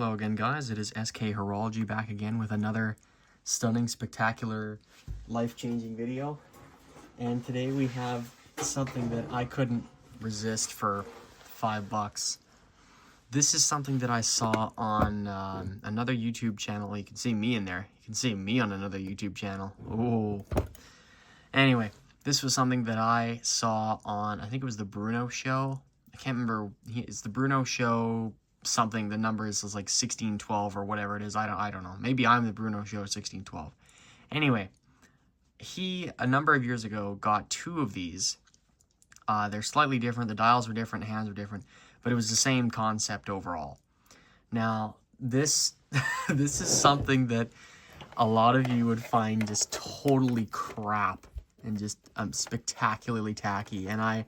Hello again, guys. It is SK Horology back again with another stunning, spectacular, life-changing video. And today we have something that I couldn't resist for $5. This is something that I saw on another YouTube channel. You can see me in there. You can see me on another YouTube channel. Oh. Anyway, this was something that I saw on, I think it was the Bruno show. I can't remember. It's the Bruno show something. The number is like 1612 or whatever it is. I don't know. Maybe I'm the Bruno show 1612. Anyway, he a number of years ago got two of these. They're slightly different. The dials were different, hands were different, but it was the same concept overall. Now, this this is something that a lot of you would find just totally crap and just spectacularly tacky. And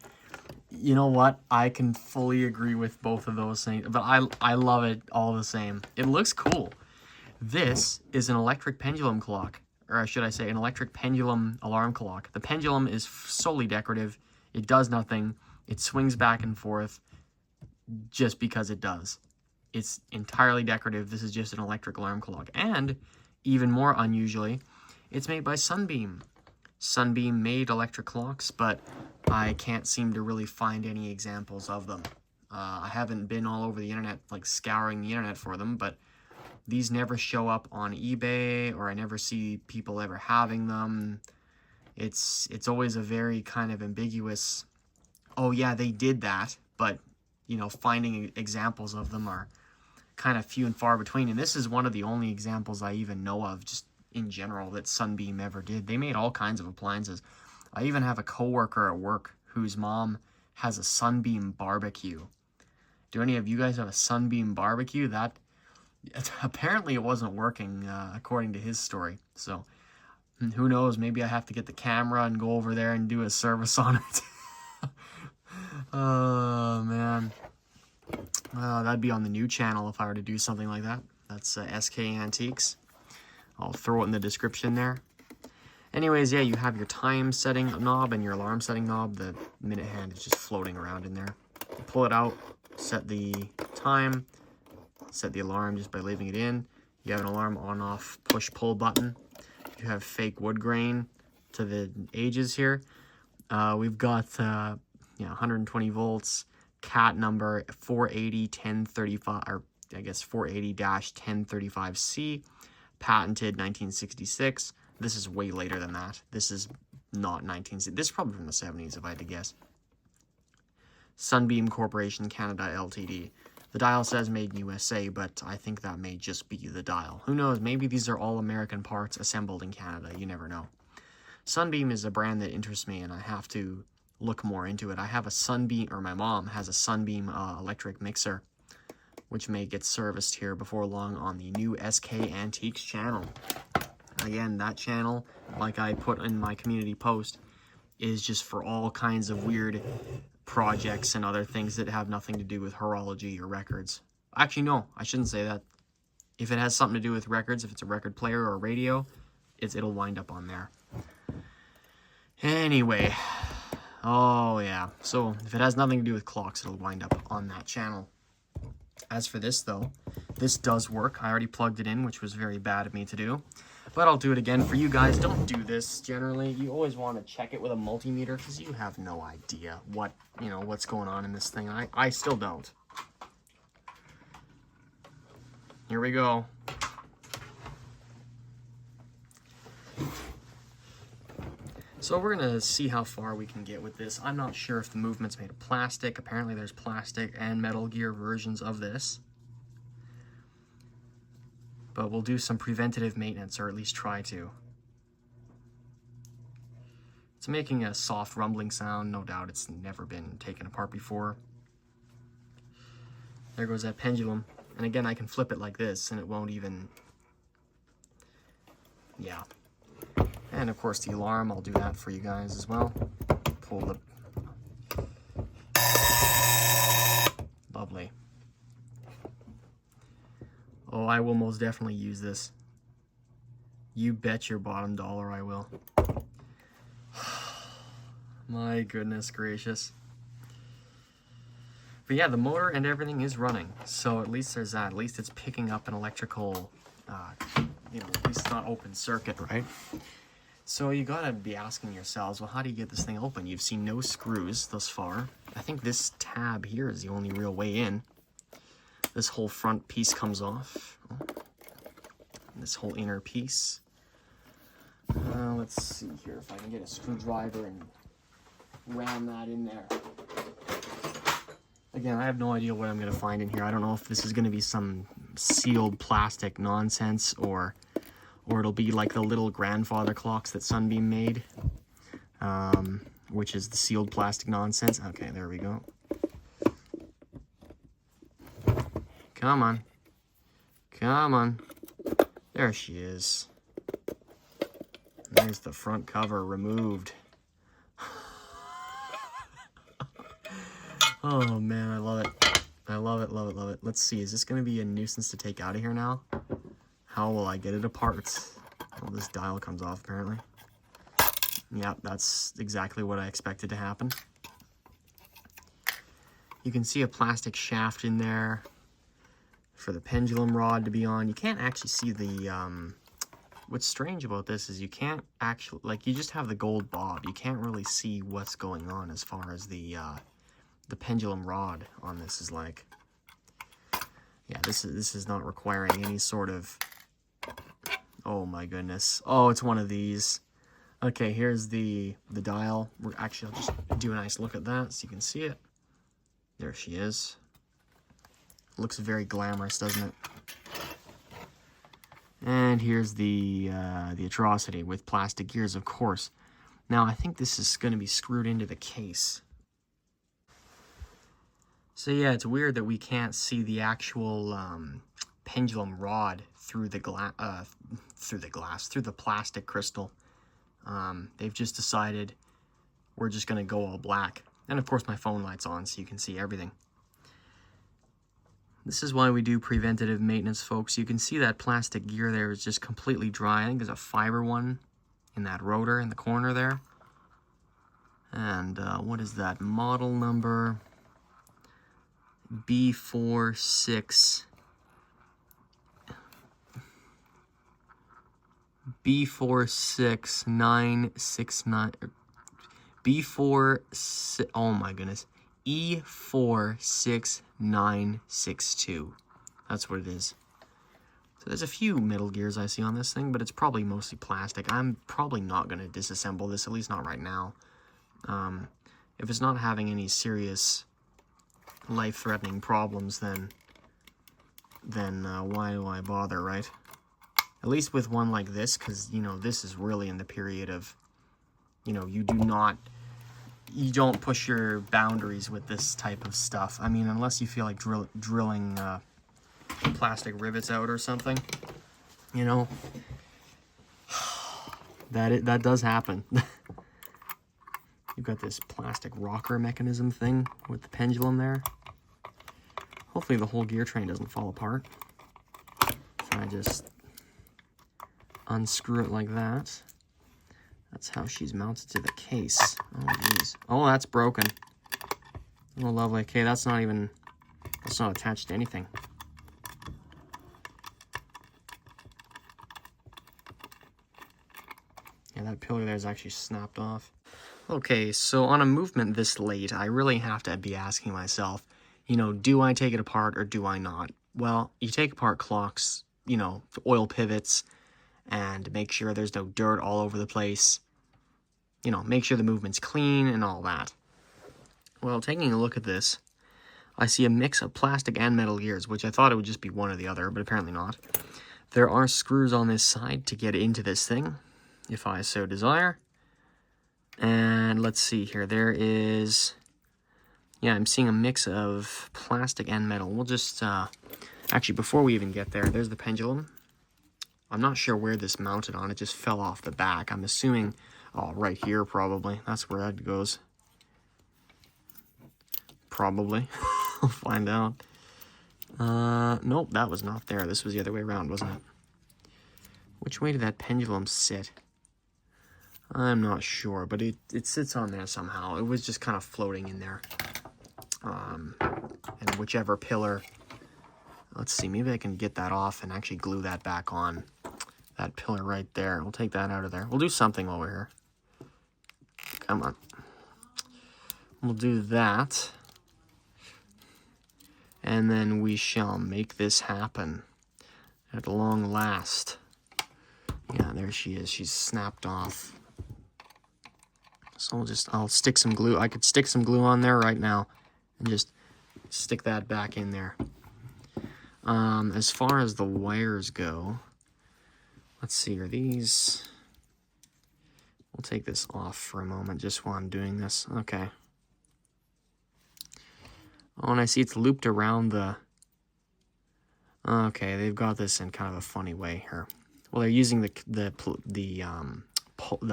you know what? I can fully agree with both of those things, but I love it all the same. It looks cool. This is an electric pendulum clock, or should I say an electric pendulum alarm clock. The pendulum is solely decorative. It does nothing. It swings back and forth just because it does. It's entirely decorative. This is just an electric alarm clock. And even more unusually, it's made by Sunbeam. Sunbeam made electric clocks, but I can't seem to really find any examples of them. I haven't been all over the internet, like scouring the internet for them, but these never show up on eBay, or I never see people ever having them. It's always a very kind of ambiguous, oh yeah, they did that, but you know, finding examples of them are kind of few and far between. And this is one of the only examples I even know of, just in general, that Sunbeam ever did. They made all kinds of appliances. I even have a coworker at work whose mom has a Sunbeam barbecue. Do any of you guys have a Sunbeam barbecue? That apparently it wasn't working, according to his story. So who knows? Maybe I have to get the camera and go over there and do a service on it. Oh man, that'd be on the new channel if I were to do something like that. That's SK Antiques. I'll throw it in the description there. Anyways, yeah, you have your time setting knob and your alarm setting knob. The minute hand is just floating around in there. You pull it out, set the time, set the alarm just by leaving it in. You have an alarm on-off push-pull button. You have fake wood grain to the ages here. We've got 120 volts, cat number 480-1035, or I guess 480-1035C, patented 1966. This is way later than that. This is not 1960. This is probably from the 70s, if I had to guess. Sunbeam Corporation Canada Ltd. The dial says made in USA, but I think that may just be the dial. Who knows? Maybe these are all American parts assembled in Canada. You never know. Sunbeam is a brand that interests me, and I have to look more into it. I have a Sunbeam, or my mom has a Sunbeam electric mixer, which may get serviced here before long on the new SK Antiques channel. Again, that channel, like I put in my community post, is just for all kinds of weird projects and other things that have nothing to do with horology or records. Actually, no, I shouldn't say that. If it has something to do with records, if it's a record player or a radio, it'll wind up on there. Anyway, oh yeah, so if it has nothing to do with clocks, it'll wind up on that channel. As for this, though, this does work. I already plugged it in, which was very bad of me to do. But I'll do it again for you guys. Don't do this generally. You always want to check it with a multimeter because you have no idea what's going on in this thing. I still don't. Here we go. So we're going to see how far we can get with this. I'm not sure if the movement's made of plastic. Apparently there's plastic and Metal Gear versions of this. But we'll do some preventative maintenance, or at least try to. It's making a soft rumbling sound. No doubt it's never been taken apart before. There goes that pendulum. And again, I can flip it like this, and it won't even... Yeah. And of course the alarm, I'll do that for you guys as well. Pull the... Lovely. Oh, I will most definitely use this. You bet your bottom dollar I will. My goodness gracious. But yeah, the motor and everything is running, so at least there's that. At least it's picking up an electrical, you know, at least it's not open circuit, right? So you gotta be asking yourselves, well, how do you get this thing open? You've seen no screws thus far. I think this tab here is the only real way in. This whole front piece comes off. This whole inner piece. Let's see here if I can get a screwdriver and ram that in there. Again, I have no idea what I'm going to find in here. I don't know if this is going to be some sealed plastic nonsense or it'll be like the little grandfather clocks that Sunbeam made, which is the sealed plastic nonsense. Okay, there we go. Come on. Come on. There she is. There's the front cover removed. Oh man, I love it. I love it, love it, love it. Let's see, is this going to be a nuisance to take out of here now? How will I get it apart? Oh, this dial comes off apparently. Yeah, that's exactly what I expected to happen. You can see a plastic shaft in there for the pendulum rod to be on. You can't actually see the, what's strange about this is you can't actually, like, you just have the gold bob. You can't really see what's going on as far as the pendulum rod on this is like. Yeah, this is not requiring any sort of, oh my goodness. Oh, it's one of these. Okay, here's the dial. I'll just do a nice look at that so you can see it. There she is. Looks very glamorous, doesn't it? And here's the atrocity with plastic gears, of course. Now, I think this is going to be screwed into the case. So yeah, it's weird that we can't see the actual pendulum rod through the plastic crystal. They've just decided we're just going to go all black. And of course my phone light's on so you can see everything. This is why we do preventative maintenance, folks. You can see that plastic gear there is just completely dry. I think there's a fiber one in that rotor in the corner there. And what is that? Model number B46. B46969. B4, oh my goodness. E46962. That's what it is. So there's a few metal gears I see on this thing, but it's probably mostly plastic. I'm probably not going to disassemble this, at least not right now. If it's not having any serious life-threatening problems, then why do I bother, right? At least with one like this, because, you know, this is really in the period of, you know, you don't push your boundaries with this type of stuff. I mean, unless you feel like drilling plastic rivets out or something, you know, that does happen. You've got this plastic rocker mechanism thing with the pendulum there. Hopefully the whole gear train doesn't fall apart. If I just unscrew it like that. That's how she's mounted to the case. Oh, jeez. Oh, that's broken. Oh, lovely. Okay, that's not attached to anything. Yeah, that pillar there is actually snapped off. Okay, so on a movement this late, I really have to be asking myself, you know, do I take it apart or do I not? Well, you take apart clocks, you know, oil pivots, and make sure there's no dirt all over the place. You know, make sure the movement's clean and all that. Well, taking a look at this, I see a mix of plastic and metal gears, which I thought it would just be one or the other, but apparently not. There are screws on this side to get into this thing, if I so desire. And let's see here, there is, yeah, I'm seeing a mix of plastic and metal. We'll just, actually, before we even get there, there's the pendulum. I'm not sure where this mounted on, it just fell off the back. I'm assuming, oh, right here probably, that's where that goes. Probably, I'll find out. Nope, that was not there, this was the other way around, wasn't it? Which way did that pendulum sit? I'm not sure, but it sits on there somehow. It was just kind of floating in there. and whichever pillar. Let's see, maybe I can get that off and actually glue that back on. That pillar right there. We'll take that out of there. We'll do something while we're here. Come on. We'll do that. And then we shall make this happen at long last. Yeah, there she is. She's snapped off. So I'll stick some glue. I could stick some glue on there right now and just stick that back in there. As far as the wires go, let's see, are these... We'll take this off for a moment just while I'm doing this. Okay. Oh, and I see it's looped around the... Okay, they've got this in kind of a funny way here. Well, they're using the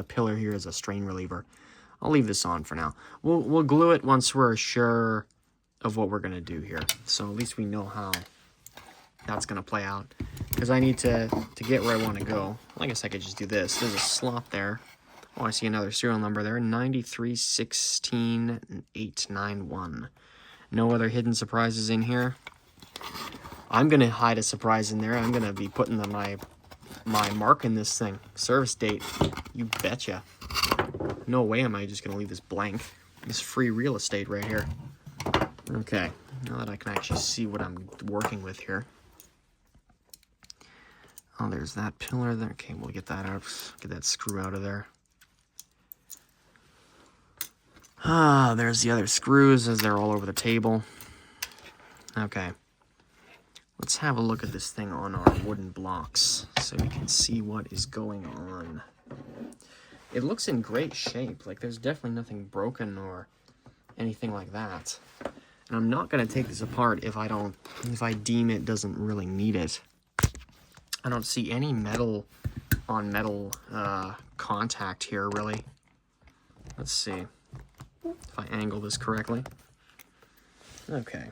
pillar here as a strain reliever. I'll leave this on for now. We'll glue it once we're sure of what we're gonna do here. So at least we know how that's gonna play out. Because I need to get where I want to go. Well, I guess I could just do this. There's a slot there. Oh, I see another serial number there. 9316891. No other hidden surprises in here. I'm gonna hide a surprise in there. I'm gonna be putting my mark in this thing. Service date. You betcha. No way am I just gonna leave this blank. This free real estate right here. Okay, now that I can actually see what I'm working with here. Oh, there's that pillar there. Okay, we'll get that out. Get that screw out of there. Ah, there's the other screws as they're all over the table. Okay. Let's have a look at this thing on our wooden blocks so we can see what is going on. It looks in great shape. Like, there's definitely nothing broken or anything like that. And I'm not going to take this apart if I deem it doesn't really need it. I don't see any metal on metal contact here, really. Let's see if I angle this correctly. Okay.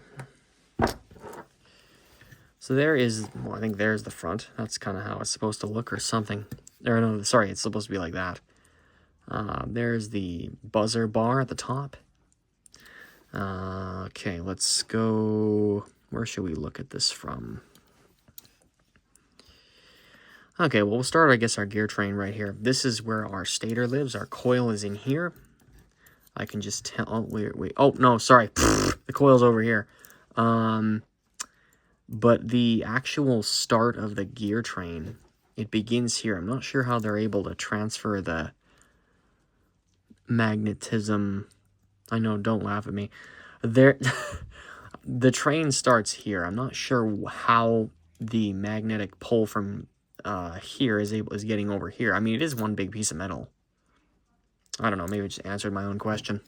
So there is, well, I think there's the front. That's kind of how it's supposed to look or something. Or no, sorry, it's supposed to be like that. There's the buzzer bar at the top. Okay, let's go, where should we look at this from? Okay, well, we'll start, I guess, our gear train right here. This is where our stator lives. Our coil is in here. I can just tell, oh, wait. Oh, no, sorry. The coil's over here. But the actual start of the gear train, it begins here. I'm not sure how they're able to transfer the magnetism. I know, don't laugh at me. The train starts here. I'm not sure how the magnetic pull from here is getting over here. I mean, it is one big piece of metal. I don't know, maybe I just answered my own question.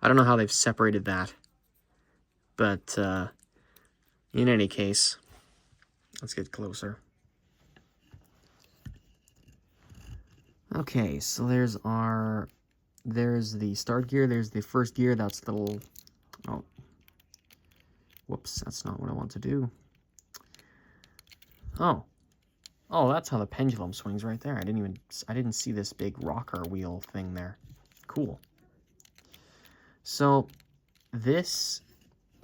I don't know how they've separated that. But in any case, let's get closer. Okay, so there's the start gear, there's the first gear, that's the little, oh, whoops, that's not what I want to do. Oh, that's how the pendulum swings right there. I didn't see this big rocker wheel thing there. Cool. So this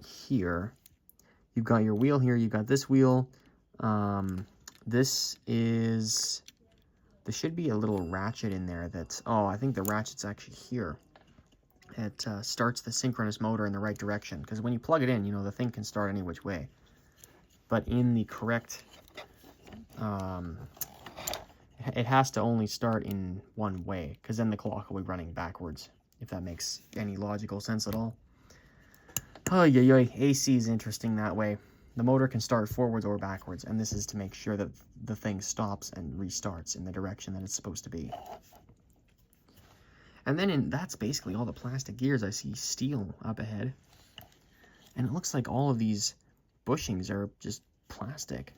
here, you've got your wheel here, you've got this wheel. There should be a little ratchet in there that, oh, I think the ratchet's actually here. It starts the synchronous motor in the right direction, because when you plug it in, you know, the thing can start any which way. But in the correct, it has to only start in one way, because then the clock will be running backwards, if that makes any logical sense at all. Oh, yeah, AC is interesting that way. The motor can start forwards or backwards, and this is to make sure that the thing stops and restarts in the direction that it's supposed to be. And then that's basically all the plastic gears. I see steel up ahead. And it looks like all of these bushings are just plastic.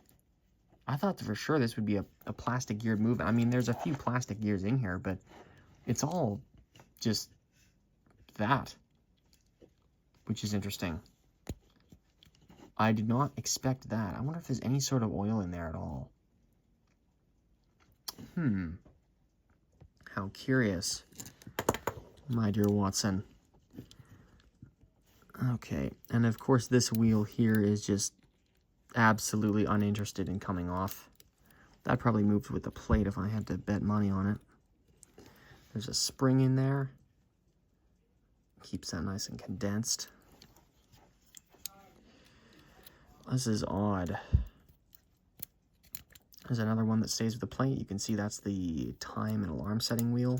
I thought for sure this would be a plastic geared movement. I mean, there's a few plastic gears in here, but it's all just that, which is interesting. I did not expect that. I wonder if there's any sort of oil in there at all. How curious, my dear Watson. Okay, and of course this wheel here is just absolutely uninterested in coming off. That probably moved with the plate if I had to bet money on it. There's a spring in there. Keeps that nice and condensed. This is odd. There's another one that stays with the plate. You can see that's the time and alarm setting wheel.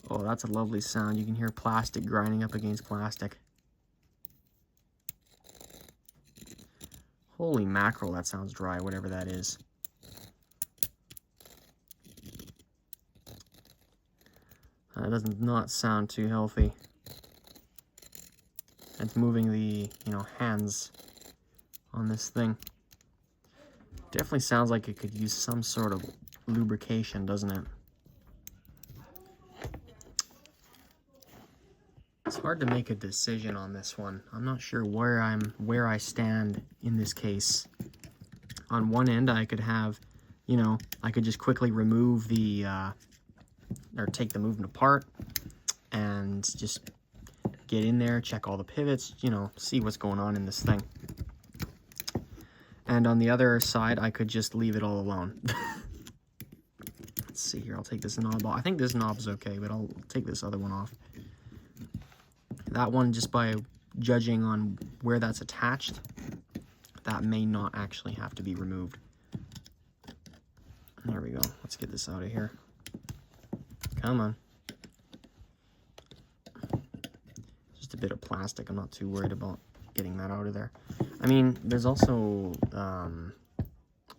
Oh, that's a lovely sound. You can hear plastic grinding up against plastic. Holy mackerel, that sounds dry, whatever that is. That does not sound too healthy. It's moving the, hands on this thing. Definitely sounds like it could use some sort of lubrication, doesn't it? It's hard to make a decision on this one. I'm not sure where I stand in this case. On one end, I could have, I could just quickly remove the, or take the movement apart and just get in there, check all the pivots, see what's going on in this thing. And on the other side, I could just leave it all alone. Let's see here, I'll take this knob off. I think this knob's okay, but I'll take this other one off. That one, just by judging on where that's attached, that may not actually have to be removed. There we go. Let's get this out of here. Come on. Just a bit of plastic. I'm not too worried about getting that out of there. I mean, there's also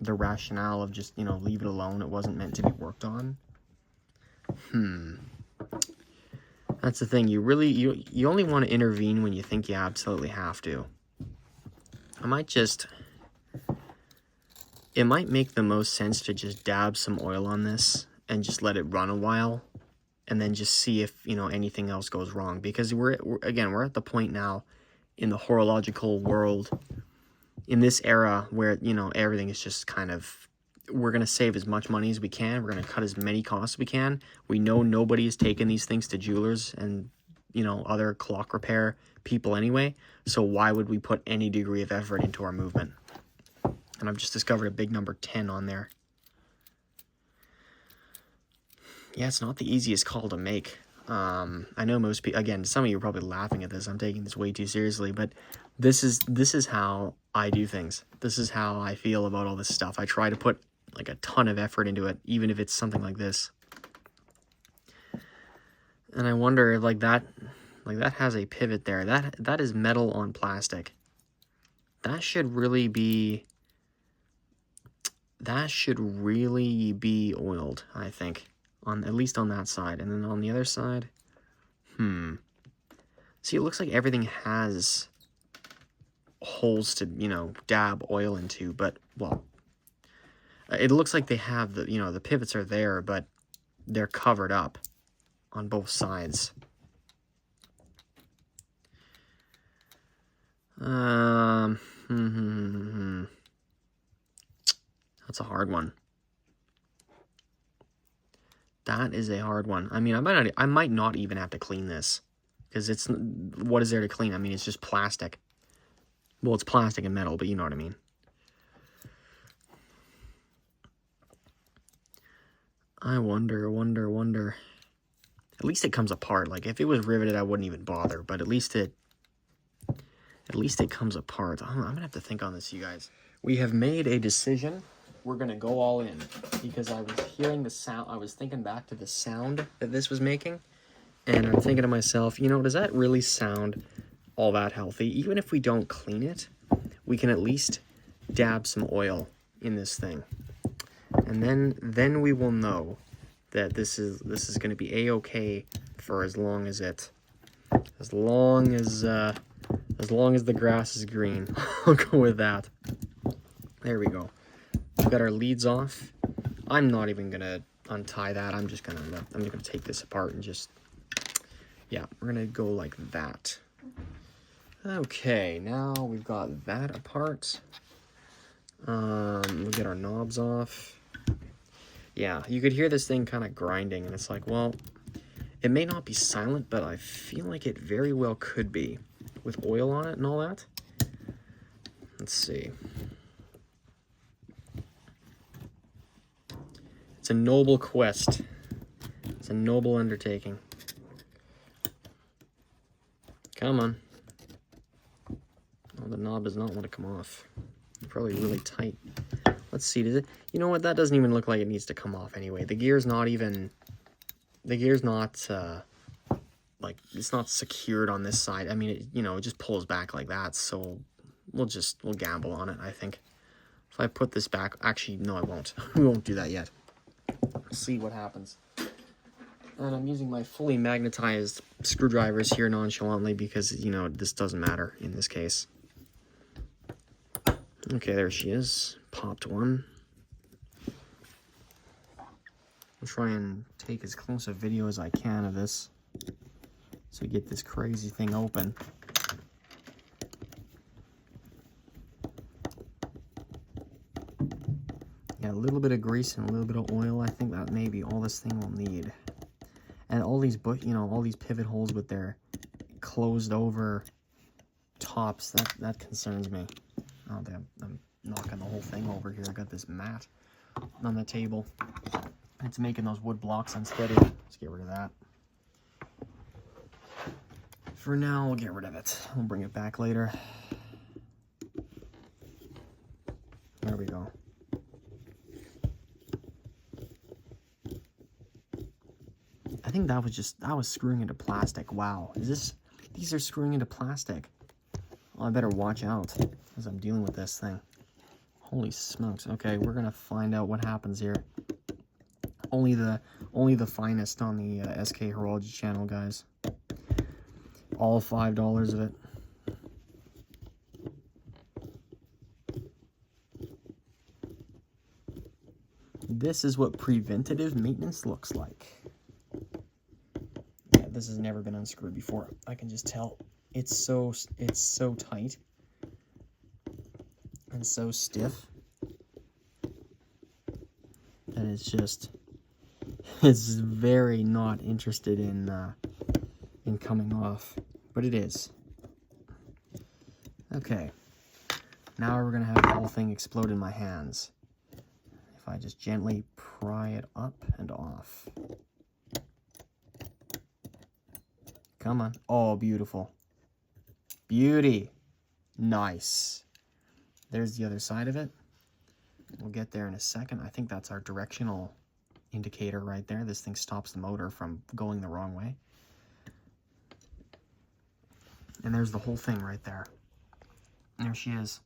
the rationale of just, leave it alone. It wasn't meant to be worked on. That's the thing. You only want to intervene when you think you absolutely have to. It might make the most sense to just dab some oil on this and just let it run a while and then just see if, anything else goes wrong. Because we're at the point now in the horological world, in this era where, everything is just kind of, we're going to save as much money as we can. We're going to cut as many costs as we can. We know nobody is taking these things to jewelers and, other clock repair people anyway. So why would we put any degree of effort into our movement? And I've just discovered a big number 10 on there. Yeah, it's not the easiest call to make. I know most people, again, some of you are probably laughing at this. I'm taking this way too seriously, but this is how I do things. This is how I feel about all this stuff. I try to put like a ton of effort into it, even if it's something like this. And I wonder if like that has a pivot there. That is metal on plastic. That should really be oiled, I think. At least on that side. And then on the other side, see, it looks like everything has holes to, dab oil into, but, well, it looks like they have the, the pivots are there, but they're covered up on both sides. That's a hard one. That is a hard one. I mean, I might not even have to clean this, because what is there to clean? I mean, it's just plastic. Well, it's plastic and metal, but you know what I mean. I wonder. At least it comes apart. Like, if it was riveted, I wouldn't even bother, but at least it comes apart. I'm gonna have to think on this, you guys. We have made a decision. We're gonna go all in, because I was hearing the sound. I was thinking back to the sound that this was making, and I'm thinking to myself, does that really sound all that healthy? Even if we don't clean it, we can at least dab some oil in this thing, and then we will know that this is going to be a-okay for as long as the grass is green. I'll go with that. There we go. We've got our leads off. I'm not even gonna untie that. I'm just gonna take this apart and just, yeah, we're gonna go like that. Okay, now we've got that apart. We'll get our knobs off. Yeah, you could hear this thing kind of grinding, and it's like, well, It may not be silent, but I feel like it very well could be, with oil on it and all that. Let's see. It's a noble quest. It's a noble undertaking. Come on. Oh, the knob does not want to come off. Probably really tight. Let's see, does it? You know what? That doesn't even look like it needs to come off anyway. The gear's not even... The gear's not, like, it's not secured on this side. I mean, it, you know, it just pulls back like that, so we'll gamble on it, I think. If I put this back... Actually, no, I won't. We won't do that yet. Let's see what happens. And I'm using my fully magnetized screwdrivers here nonchalantly because, you know, this doesn't matter in this case. Okay, there she is. Popped one. I'll try and take as close a video as I can of this so we get this crazy thing open. Yeah, a little bit of grease and a little bit of oil. I think that may be all this thing will need. And all these, all these pivot holes with their closed over tops, that concerns me. Oh, damn, I'm knocking the whole thing over here. I got this mat on the table. It's making those wood blocks unsteady. Let's get rid of that. For now, we'll get rid of it. We'll bring it back later. There we go. I think that was screwing into plastic. Wow. These are screwing into plastic. Oh, I better watch out as I'm dealing with this thing. Holy smokes. Okay, we're gonna find out what happens here. Only the finest on the SK Horology channel, guys. All $5 of it. This is what preventative maintenance looks like. Yeah, this has never been unscrewed before. I can just tell it's so tight and so stiff that it's very not interested in coming off, but it is. Okay, now we're gonna have the whole thing explode in my hands. If I just gently pry it up and off. Come on. Oh, beautiful. Beauty. Nice. There's the other side of it. We'll get there in a second. I think that's our directional indicator right there. This thing stops the motor from going the wrong way. And there's the whole thing right there. There she is.